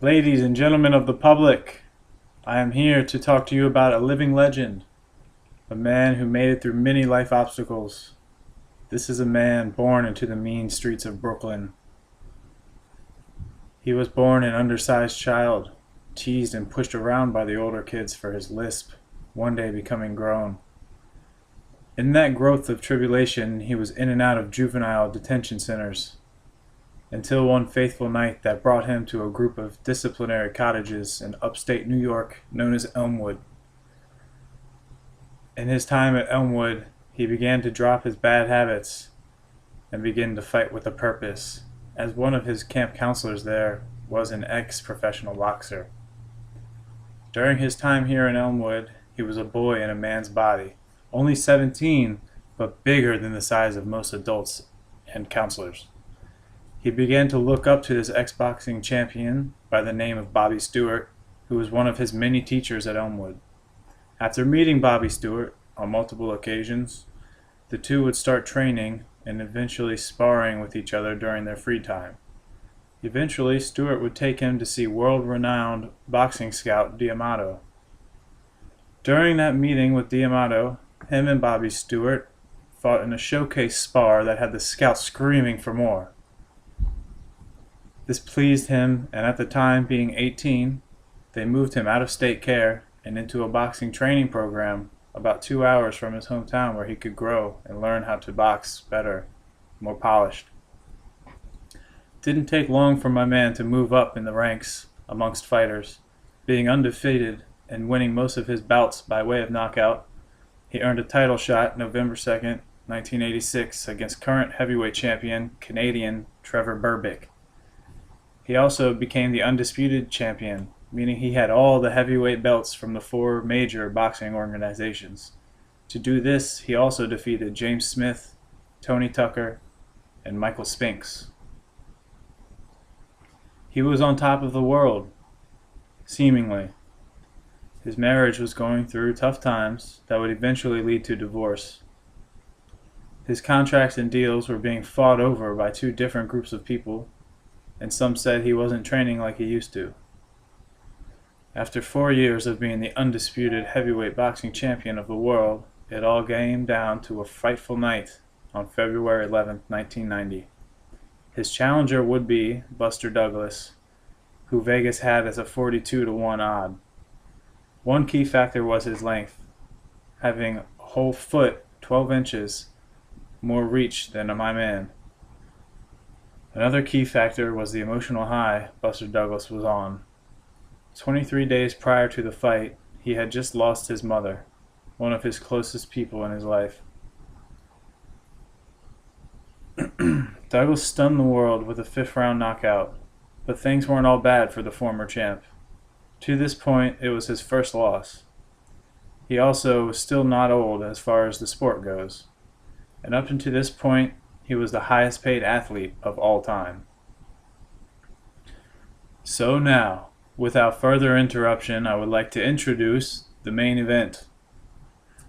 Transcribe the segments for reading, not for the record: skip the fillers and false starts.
Ladies and gentlemen of the public, I am here to talk to you about a living legend, a man who made it through many life obstacles. This is a man born into the mean streets of Brooklyn. He was born an undersized child, teased and pushed around by the older kids for his lisp, one day becoming grown. In that growth of tribulation, he was in and out of juvenile detention centers, until one fateful night that brought him to a group of disciplinary cottages in upstate New York known as Elmwood. In his time at Elmwood, he began to drop his bad habits and begin to fight with a purpose, as one of his camp counselors there was an ex-professional boxer. During his time here in Elmwood, he was a boy in a man's body, only 17, but bigger than the size of most adults and counselors. He began to look up to this ex-boxing champion by the name of Bobby Stewart, who was one of his many teachers at Elmwood. After meeting Bobby Stewart on multiple occasions, the two would start training and eventually sparring with each other during their free time. Eventually, Stewart would take him to see world-renowned boxing scout D'Amato. During that meeting with D'Amato, him and Bobby Stewart fought in a showcase spar that had the scout screaming for more. This pleased him, and at the time, being 18, they moved him out of state care and into a boxing training program about 2 hours from his hometown where he could grow and learn how to box better, more polished. It didn't take long for my man to move up in the ranks amongst fighters. Being undefeated and winning most of his bouts by way of knockout, he earned a title shot November 2nd, 1986 against current heavyweight champion Canadian Trevor Berbick. He also became the undisputed champion, meaning he had all the heavyweight belts from the 4 major boxing organizations. To do this, he also defeated James Smith, Tony Tucker, and Michael Spinks. He was on top of the world, seemingly. His marriage was going through tough times that would eventually lead to divorce. His contracts and deals were being fought over by 2 different groups of people, and some said he wasn't training like he used to. After 4 years of being the undisputed heavyweight boxing champion of the world, it all came down to a frightful night on February 11, 1990. His challenger would be Buster Douglas, who Vegas had as a 42-1 odd. One key factor was his length, having a whole foot, 12 inches, more reach than my man. Another key factor was the emotional high Buster Douglas was on. 23 days prior to the fight, he had just lost his mother, one of his closest people in his life. Douglas stunned the world with a 5th-round knockout, but things weren't all bad for the former champ. To this point, it was his first loss. He also was still not old as far as the sport goes, and up until this point, he was the highest paid athlete of all time. So now, without further interruption, I would like to introduce the main event.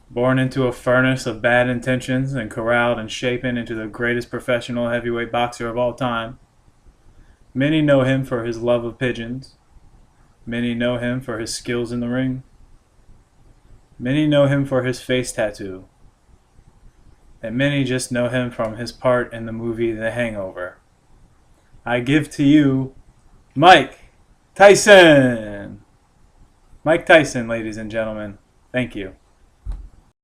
Born into a furnace of bad intentions and corralled and shapen into the greatest professional heavyweight boxer of all time. Many know him for his love of pigeons. Many know him for his skills in the ring. Many know him for his face tattoo. And many just know him from his part in the movie The Hangover. I give to you Mike Tyson! Mike Tyson, ladies and gentlemen. Thank you.